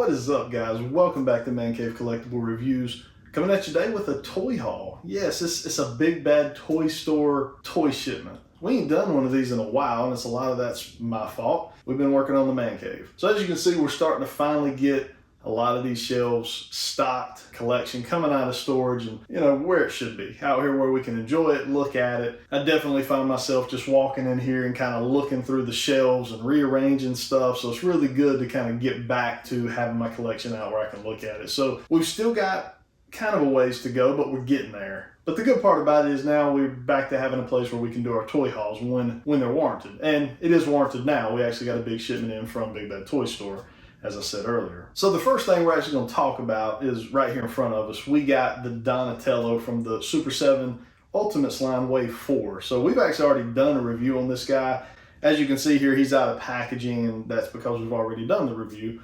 What is up, guys? Welcome back to ManCave Collectible Reviews. Coming at you today with a toy haul. Yes, it's a big bad toy store toy shipment. We ain't done one of these in a while, and a lot of that's my fault. We've been working on the man cave. So as you can see, we're starting to finally get a lot of these shelves stocked, collection coming out of storage and, you know, where it should be. Out here where we can enjoy it, look at it. I definitely find myself just walking in here and kind of looking through the shelves and rearranging stuff. So it's really good to kind of get back to having my collection out where I can look at it. So we've still got kind of a ways to go, but we're getting there. But the good part about it is now we're back to having a place where we can do our toy hauls when they're warranted. And it is warranted now. We actually got a big shipment in from Big Bad Toy Store, as I said earlier. So the first thing we're actually going to talk about is right here in front of us. We got the Donatello from the Super 7 Ultimates line Wave 4. So we've actually already done a review on this guy. As you can see here, he's out of packaging, and that's because we've already done the review.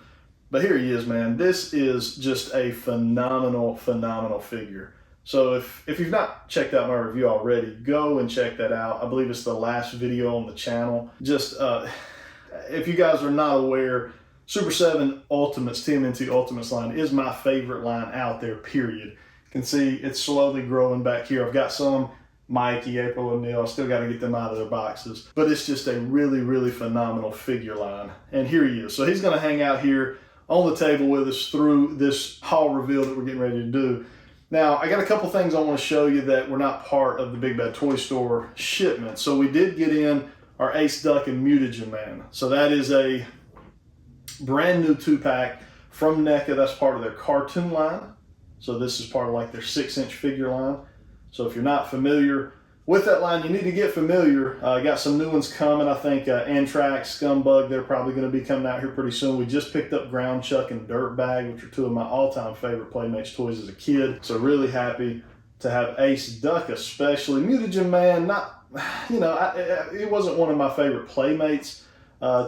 But here he is, man. This is just a phenomenal figure. So if you've not checked out my review already, go and check that out. I believe it's the last video on the channel. Just, if you guys are not aware, Super 7 Ultimates, TMNT Ultimates line is my favorite line out there, period. You can see it's slowly growing back here. I've got some Mikey, April O'Neil. I still got to get them out of their boxes. But it's just a really phenomenal figure line. And here he is. So he's going to hang out here on the table with us through this haul reveal that we're getting ready to do. Now, I got a couple things I want to show you that were not part of the Big Bad Toy Store shipment. So we did get in our Ace Duck and Mutagen Man. So that is a brand new 2-pack from Neca. That's part of their cartoon line. So this is part of like their 6-inch figure line. So if you're not familiar with that line, you need to get familiar. Got some new ones coming. I think Anthrax, Scumbug, they're probably going to be coming out here pretty soon. We just picked up Ground Chuck and Dirtbag, which are two of my all-time favorite Playmates toys as a kid. So really happy to have Ace Duck, especially. Mutagen Man, not, you know, it wasn't one of my favorite Playmates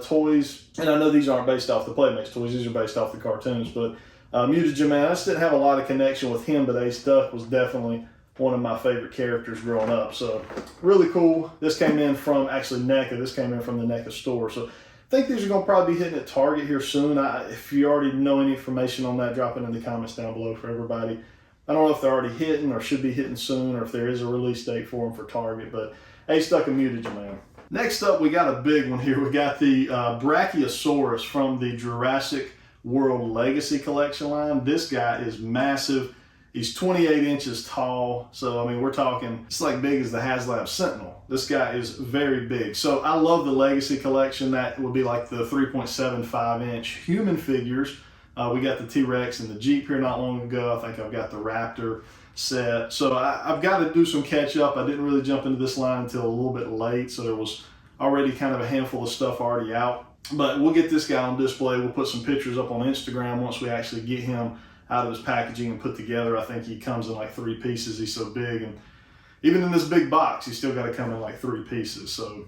toys. And I know these aren't based off the Playmates toys. These are based off the cartoons. But Mutagen Man, I just didn't have a lot of connection with him, but Ace Duck was definitely one of my favorite characters growing up. So really cool. This came in from actually NECA. This came in from the NECA store. So I think these are going to probably be hitting at Target here soon. If you already know any information on that, drop it in the comments down below for everybody. I don't know if they're already hitting or should be hitting soon, or if there is a release date for them for Target, but Ace Duck and Mutagen Man. Next up, we got a big one here. We got the Brachiosaurus from the Jurassic World Legacy Collection line. This guy is massive. He's 28 inches tall. So, I mean, we're talking, it's like big as the HasLab Sentinel. This guy is very big. So I love the Legacy Collection. That would be like the 3.75 inch human figures. We got the T-Rex and the Jeep here not long ago. I think I've got the Raptor set. So I've got to do some catch up. I didn't really jump into this line until a little bit late. So there was already kind of a handful of stuff already out. But we'll get this guy on display. We'll put some pictures up on Instagram once we actually get him out of his packaging and put together. I think he comes in like 3 pieces. He's so big, and even in this big box, he's still got to come in like 3 pieces. So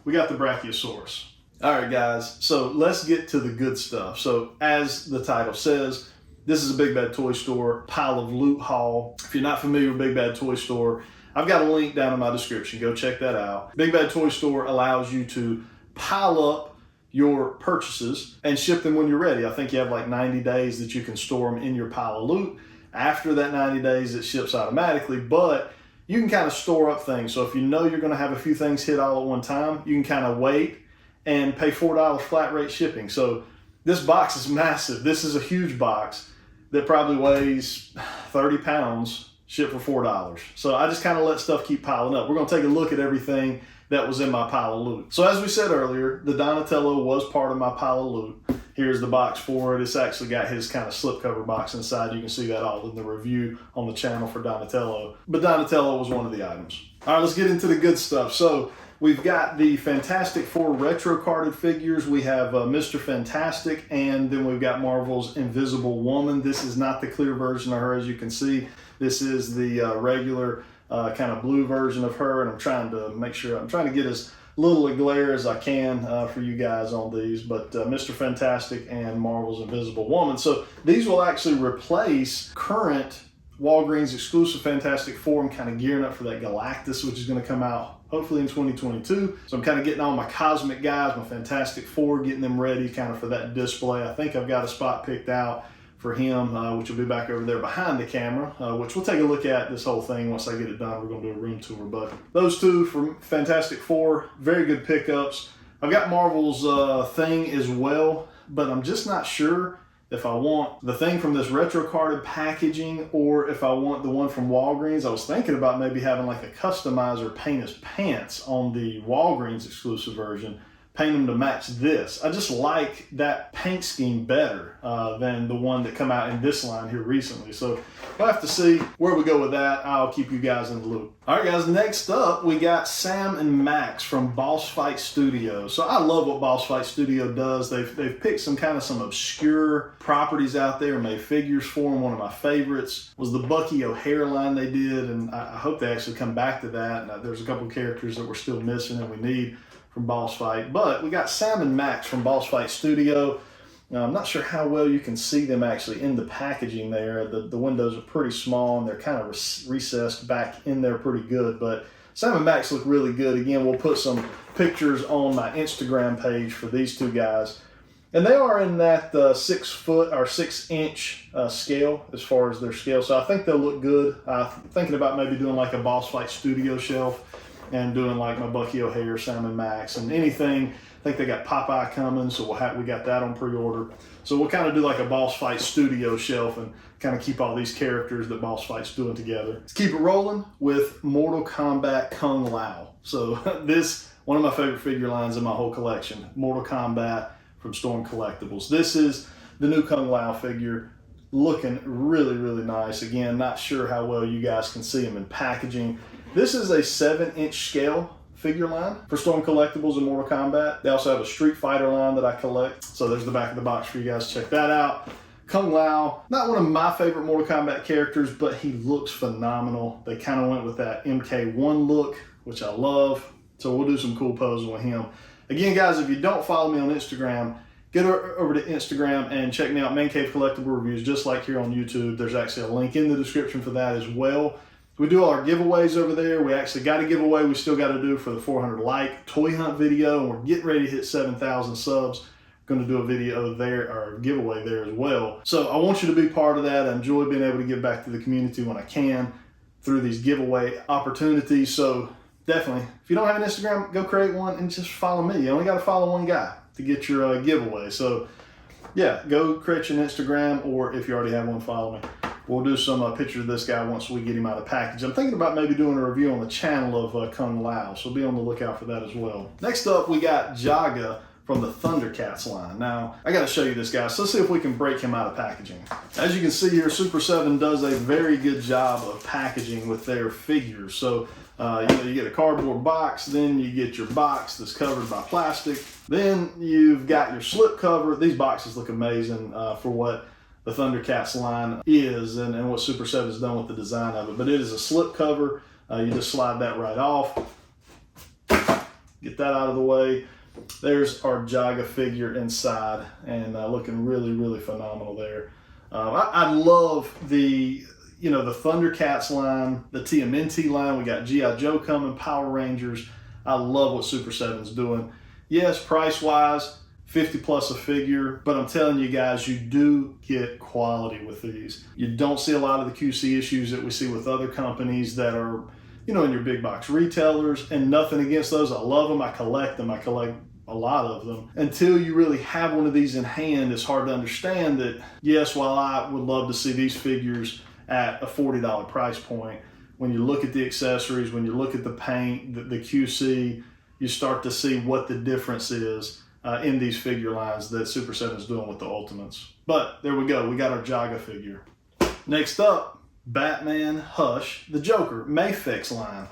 we got the Brachiosaurus. All right, guys, so let's get to the good stuff. So as the title says, this is a Big Bad Toy Store pile of loot haul. If you're not familiar with Big Bad Toy Store, I've got a link down in my description. Go check that out. Big Bad Toy Store allows you to pile up your purchases and ship them when you're ready. I think you have like 90 days that you can store them in your pile of loot. After that 90 days, it ships automatically, but you can kind of store up things. So if you know you're going to have a few things hit all at one time, you can kind of wait and pay $4 flat rate shipping. So this box is massive. This is a huge box that probably weighs 30 pounds, shipped for $4. So I just kind of let stuff keep piling up. We're going to take a look at everything that was in my pile of loot. So as we said earlier, the Donatello was part of my pile of loot. Here's the box for it. It's actually got his kind of slipcover box inside. You can see that all in the review on the channel for Donatello. But Donatello was one of the items. All right, let's get into the good stuff. So we've got the Fantastic Four retro carded figures. We have Mr. Fantastic, and then we've got Marvel's Invisible Woman. This is not the clear version of her, as you can see. This is the regular kind of blue version of her, and I'm trying to get as little a glare as I can for you guys on these, but Mr. Fantastic and Marvel's Invisible Woman. So these will actually replace current Walgreens exclusive Fantastic Four. I'm kind of gearing up for that Galactus, which is going to come out hopefully in 2022. So I'm kind of getting all my Cosmic guys, my Fantastic Four, getting them ready kind of for that display. I think I've got a spot picked out for him, which will be back over there behind the camera, which we'll take a look at this whole thing once I get it done. We're going to do a room tour. But those two from Fantastic Four, very good pickups. I've got Marvel's Thing as well, but I'm just not sure if I want the Thing from this retro carded packaging or if I want the one from Walgreens. I was thinking about maybe having like a customizer paint his pants on the Walgreens exclusive version, paint them to match this. I just like that paint scheme better than the one that come out in this line here recently. So we'll have to see where we go with that. I'll keep you guys in the loop. All right, guys, next up, we got Sam and Max from Boss Fight Studio. So I love what Boss Fight Studio does. They've picked some obscure properties out there and made figures for them. One of my favorites was the Bucky O'Hare line they did, and I hope they actually come back to that. And there's a couple characters that we're still missing and we need from Boss Fight, but we got Sam and Max from Boss Fight Studio. Now, I'm not sure how well you can see them actually in the packaging there. The windows are pretty small and they're kind of recessed back in there pretty good, but Sam and Max look really good. Again, we'll put some pictures on my Instagram page for these two guys. And they are in that 6 foot or 6 inch scale as far as their scale. So I think they'll look good. Thinking about maybe doing like a Boss Fight Studio shelf and doing like my Bucky O'Hare, Sam and Max, and anything. I think they got Popeye coming, so we got that on pre-order. So we'll kind of do like a Boss Fight Studio shelf and kind of keep all these characters that Boss Fight's doing together. Let's keep it rolling with Mortal Kombat Kung Lao. So this, one of my favorite figure lines in my whole collection, Mortal Kombat from Storm Collectibles. This is the new Kung Lao figure, looking really, really nice. Again, not sure how well you guys can see him in packaging. This is a 7-inch scale figure line for Storm Collectibles and Mortal Kombat. They also have a Street Fighter line that I collect. So there's the back of the box for you guys. Check that out. Kung Lao, not one of my favorite Mortal Kombat characters, but he looks phenomenal. They kind of went with that MK1 look, which I love. So we'll do some cool posing with him. Again, guys, if you don't follow me on Instagram, get over to Instagram and check me out, ManCave Collectible Reviews, just like here on YouTube. There's actually a link in the description for that as well. We do all our giveaways over there. We actually got a giveaway we still got to do for the 400 like toy hunt video, and we're getting ready to hit 7,000 subs. Going to do a video there, or a giveaway there as well. So I want you to be part of that. I enjoy being able to give back to the community when I can through these giveaway opportunities. So definitely, if you don't have an Instagram, go create one and just follow me. You only got to follow one guy to get your giveaway. So yeah, go create your Instagram, or if you already have one, follow me. We'll do some pictures of this guy once we get him out of the package. I'm thinking about maybe doing a review on the channel of Kung Lao, so be on the lookout for that as well. Next up, we got Jaga from the Thundercats line. Now, I got to show you this guy, so let's see if we can break him out of packaging. As you can see here, Super 7 does a very good job of packaging with their figures. So, you get a cardboard box, then you get your box that's covered by plastic, then you've got your slip cover. These boxes look amazing for what the Thundercats line is and what Super 7 has done with the design of it. But it is a slip cover. You just slide that right off. Get that out of the way. There's our Jaga figure inside, and looking really, really phenomenal there. I love the Thundercats line, the TMNT line. We got G.I. Joe coming, Power Rangers. I love what Super 7's doing. Yes, price-wise, 50 plus a figure, but I'm telling you guys, you do get quality with these. You don't see a lot of the QC issues that we see with other companies that are, in your big box retailers, and nothing against those. I love them, I collect them, I collect a lot of them. Until you really have one of these in hand, it's hard to understand that, yes, while I would love to see these figures at a $40 price point, when you look at the accessories, when you look at the paint, the QC, you start to see what the difference is in these figure lines that Super 7 is doing with the Ultimates. But there we go, we got our Jaga figure. Next up, Batman Hush, the Joker, Mafex line.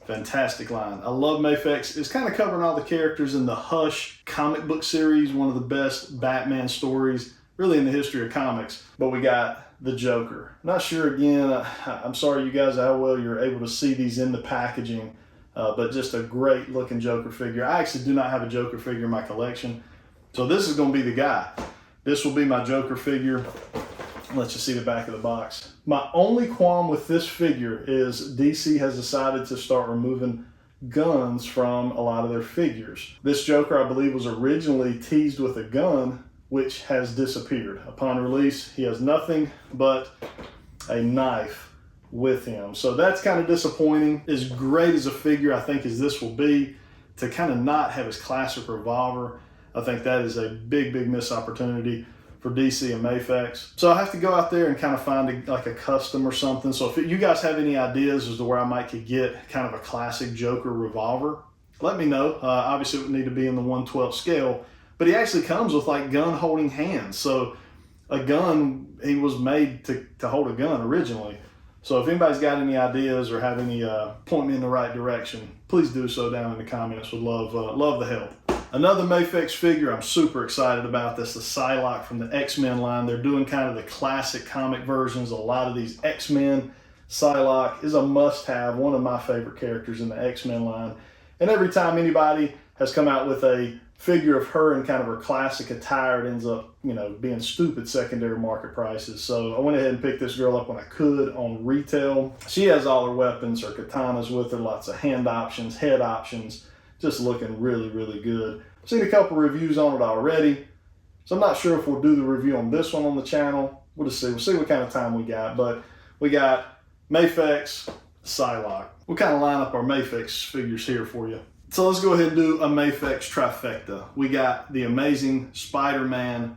Fantastic line. I love Mafex. It's kind of covering all the characters in the Hush comic book series, one of the best Batman stories really in the history of comics. But we got the Joker. Not sure, again, I'm sorry you guys how well you're able to see these in the packaging. But just a great looking Joker figure. I actually do not have a Joker figure in my collection. So this is going to be the guy. This will be my Joker figure. Let's just see the back of the box. My only qualm with this figure is DC has decided to start removing guns from a lot of their figures. This Joker, I believe, was originally teased with a gun, which has disappeared. Upon release, he has nothing but a knife with him. So that's kind of disappointing. As great as a figure I think as this will be, to kind of not have his classic revolver, I think that is a big, big missed opportunity for DC and Mafex. So I have to go out there and kind of find like a custom or something. So if you guys have any ideas as to where I might could get kind of a classic Joker revolver, let me know. Obviously it would need to be in the 1/12 scale, but he actually comes with like gun holding hands. So a gun, he was made to hold a gun originally. So if anybody's got any ideas or have any point me in the right direction, please do so down in the comments. Would love the help. Another Mafex figure I'm super excited about. That's the Psylocke from the X-Men line. They're doing kind of the classic comic versions. A lot of these X-Men. Psylocke is a must-have, one of my favorite characters in the X-Men line. And every time anybody has come out with a figure of her in kind of her classic attire, it ends up, you know, being stupid secondary market prices. So I went ahead and picked this girl up when I could on retail. She has all her weapons, her katanas with her, lots of hand options, head options. Just looking really, really good. I've seen a couple reviews on it already, so I'm not sure if we'll do the review on this one on the channel. We'll just see. We'll see what kind of time we got. But we got Mafex, Psylocke. We'll kind of line up our Mafex figures here for you. So let's go ahead and do a Mafex trifecta. We got the amazing Spider-Man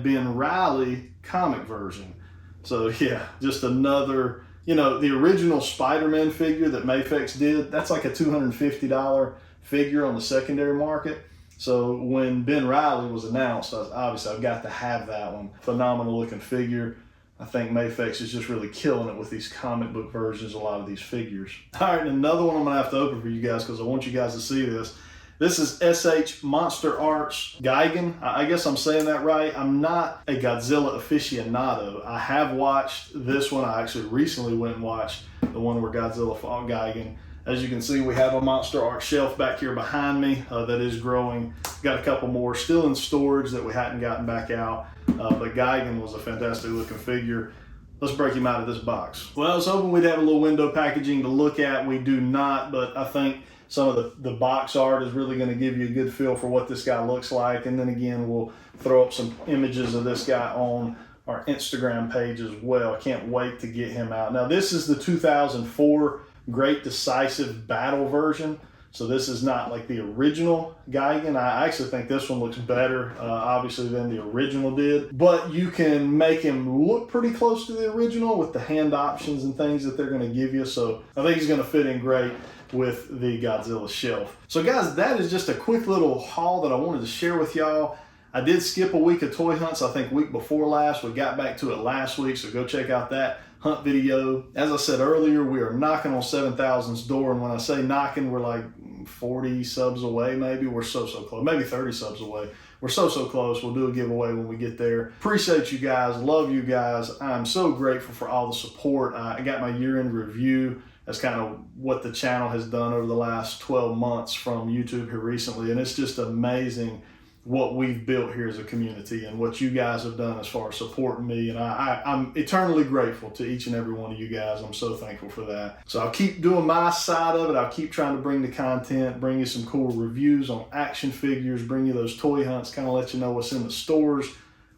Ben Reilly comic version. So yeah, just another, you know, the original Spider-Man figure that Mafex did, that's like a $250 figure on the secondary market. So when Ben Reilly was announced, obviously I've got to have that one. Phenomenal looking figure. I think Mafex is just really killing it with these comic book versions of a lot of these figures. All right, and another one I'm gonna have to open for you guys because I want you guys to see this. This is SH Monster Arts Gigan. I guess I'm saying that right. I'm not a Godzilla aficionado. I have watched this one. I actually recently went and watched the one where Godzilla fought Gigan. As you can see, we have a Monster Art shelf back here behind me that is growing. Got a couple more still in storage that we hadn't gotten back out. But Gigan was a fantastic looking figure. Let's break him out of this box. Well, I was hoping we'd have a little window packaging to look at. We do not, but I think some of the box art is really going to give you a good feel for what this guy looks like. And then again, we'll throw up some images of this guy on our Instagram page as well. I can't wait to get him out. Now, this is the 2004 Great Decisive Battle version. So this is not like the original Gigan. I actually think this one looks better, obviously, than the original did. But you can make him look pretty close to the original with the hand options and things that they're going to give you. So I think he's going to fit in great with the Godzilla shelf. So guys, that is just a quick little haul that I wanted to share with y'all. I did skip a week of toy hunts, I think week before last. We got back to it last week, so go check out that hunt video. As I said earlier, we are knocking on 7,000's door, and when I say knocking, we're like 40 subs away maybe. We're so close, maybe 30 subs away. We're so close. We'll do a giveaway when we get there. Appreciate you guys, love you guys. I'm so grateful for all the support. I got my year-end review. That's kind of what the channel has done over the last 12 months from YouTube here recently, and it's just amazing what we've built here as a community and what you guys have done as far as supporting me. And I'm eternally grateful to each and every one of you guys. I'm so thankful for that. So I'll keep doing my side of it. I'll keep trying to bring the content, bring you some cool reviews on action figures, bring you those toy hunts, kind of let you know what's in the stores.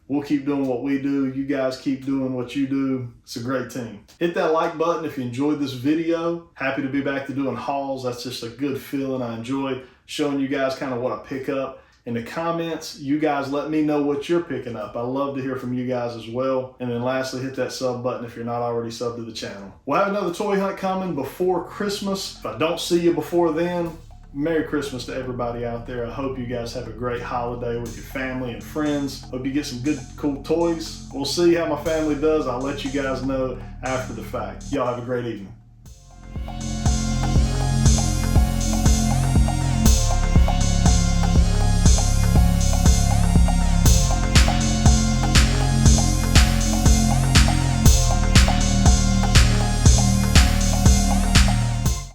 We'll keep doing what we do. You guys keep doing what you do. It's a great team. Hit that like button if you enjoyed this video. Happy to be back to doing hauls. That's just a good feeling. I enjoy showing you guys kind of what I pick up. In the comments, you guys let me know what you're picking up. I love to hear from you guys as well. And then lastly, hit that sub button if you're not already subbed to the channel. We'll have another toy hunt coming before Christmas. If I don't see you before then, Merry Christmas to everybody out there. I hope you guys have a great holiday with your family and friends. Hope you get some good, cool toys. We'll see how my family does. I'll let you guys know after the fact. Y'all have a great evening.